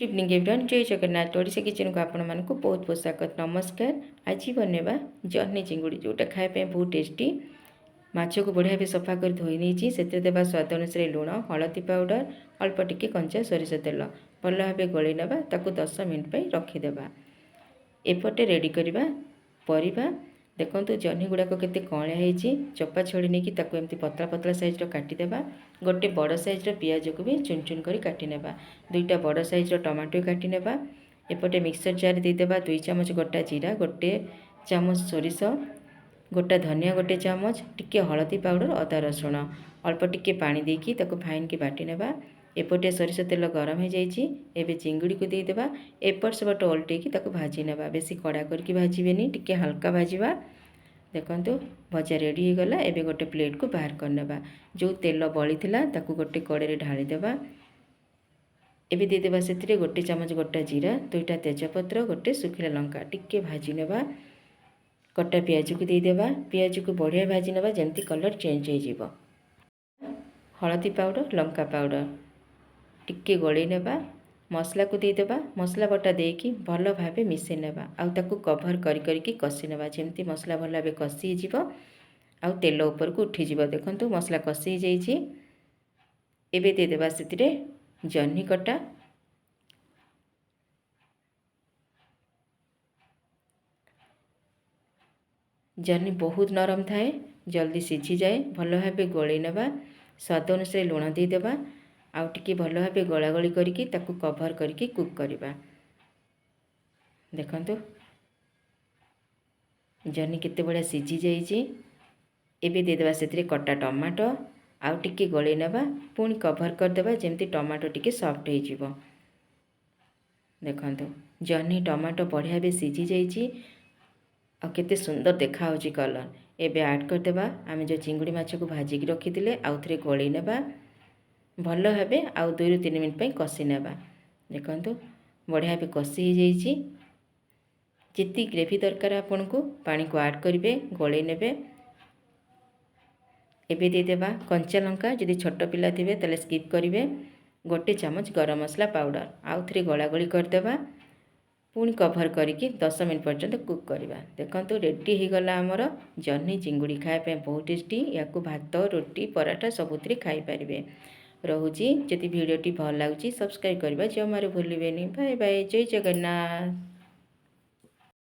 Good evening everyone. जय Jagannath. Odisha kitchen को आपण मानक बहुत बहुत स्वागत। नमस्कार। आज बनवा जह्नी चिंगुड़ी जोटा खायापी बहुत टेस्टी। माछ को बढ़िया भी सफा कर धोई नहीं से देवा स्वाद अनुसार लुण हलदी पाउडर अल्प टिके कंचा सोरिष तेल भल भाव गलई नवा 10 मिनट रखीदे। एपटे रेडी करवा परिबा देखो जह्नी गुड़ाक केते कणिया होती चपा छड़ी नहीं एमती पतला पतला साइज्र काटिदेबा। गोटे बड़ साइज्र पियाज को भी चुन चुन कर काटिनेबा। दुईटा बड़ साइज्र टमाटो काटिनेबा। एपटे मिक्सर जार देदेबा 2 चामच गोटा जीरा, गोटे चामच सोरिष, गोटा धनिया गोटे चामच, टिके हलदी पाउडर, अदा रसुण अल्प टिके पानी देकी ताको फाइन की बाटी नेबा। एपटे सोरिष तेल गरम हो जाइए। एबे चिंगुड़ी को देदेबा। एपट सेपट ओल्टेकी ताको भाजी नेबा। बेसी कड़ा करके भाजबेनी, टिके हल्का भाजवा। देखंतु भजा रेडी हो गला। एबे गोटे प्लेट को बाहर करनेबा। जो तेल बली थिला ताको गोटे कड़े ढाली देबा। एबे देदेबा सेतिरे गोटे चामच गोटा जीरा, 2टा तेजपत्र, गोटे सुखिला लंका टिके भाजी नेबा। कटा पियाज को देदेबा। पियाज को बढ़िया भाजी नेबा जेमती कलर चेंज हो जिवो। हलदी पाउडर, लंका पाउडर टिके गलई नेबा। मसला को देदेबा। मसला बटा देकी भल भावे मिसई नेबा। आउ ताकू कभर करी कषि नेबा जेमती मसला भल भावे कषि जिवो आउ तेल ऊपर को उठी जिवो। देखंतु मसला कषि जाइए। एबे देदेबा सेतिरे जह्नी कटा। जह्नी बहुत नरम थाए, जल्दी सिझी जाए। भल भावे गलई नेबा। स्वाद अनुसार लुण देदेबा। आउ टिके भल भावे गला गली करिकी ताकू कभर करिकी कुक करिबा। देखंतु जह्नी केते बढिया सिझी जाइए। एबे देदेबा सेतिरे कटा टमाटो आउ टिके गलई नेबा। पुणी कभर करदेबा जेमती टमाटो टिके सॉफ्ट हो जिवो। देखंतु जह्नी टमाटो बढ़िया भी सिझी जाइए आ केते सुंदर देखा होची कलर। एबे ऐड करदेबा आमे जो चिंगुड़ी माछ को भाजिक रखिथिले आउ थरे गलई नेबा। भल भावे आउ 2 ରୁ 3 मिनिट पई कषि नेबा। देखंतु बढ़िया भी कषि हो जाइए। जिति ग्रेवी दरकार आपन को पानी को ऐड करिवे, गलई नेबे। एबे देदेबा कंचा लंका, जदि छोट पिला थिबे तले स्किप करिवे। गोटे चामच गरम मसला पाउडर आउ थरे गला गली करदेबा। पुणी कभर करिकी 10 मिनट पर्यंत कुक करवा। देखंतु रेडी हो गला हमर जह्नी चिंगुड़ी। खाया बहुत टेस्टी। या भात, रोटी, पराठा सबुथिरे खाई पारिबे। रहुची। जदि वीडियोटी भल लागुची सब्सक्राइब करबा जमारे भूलिबेनी। Bye bye. जय जगन्नाथ।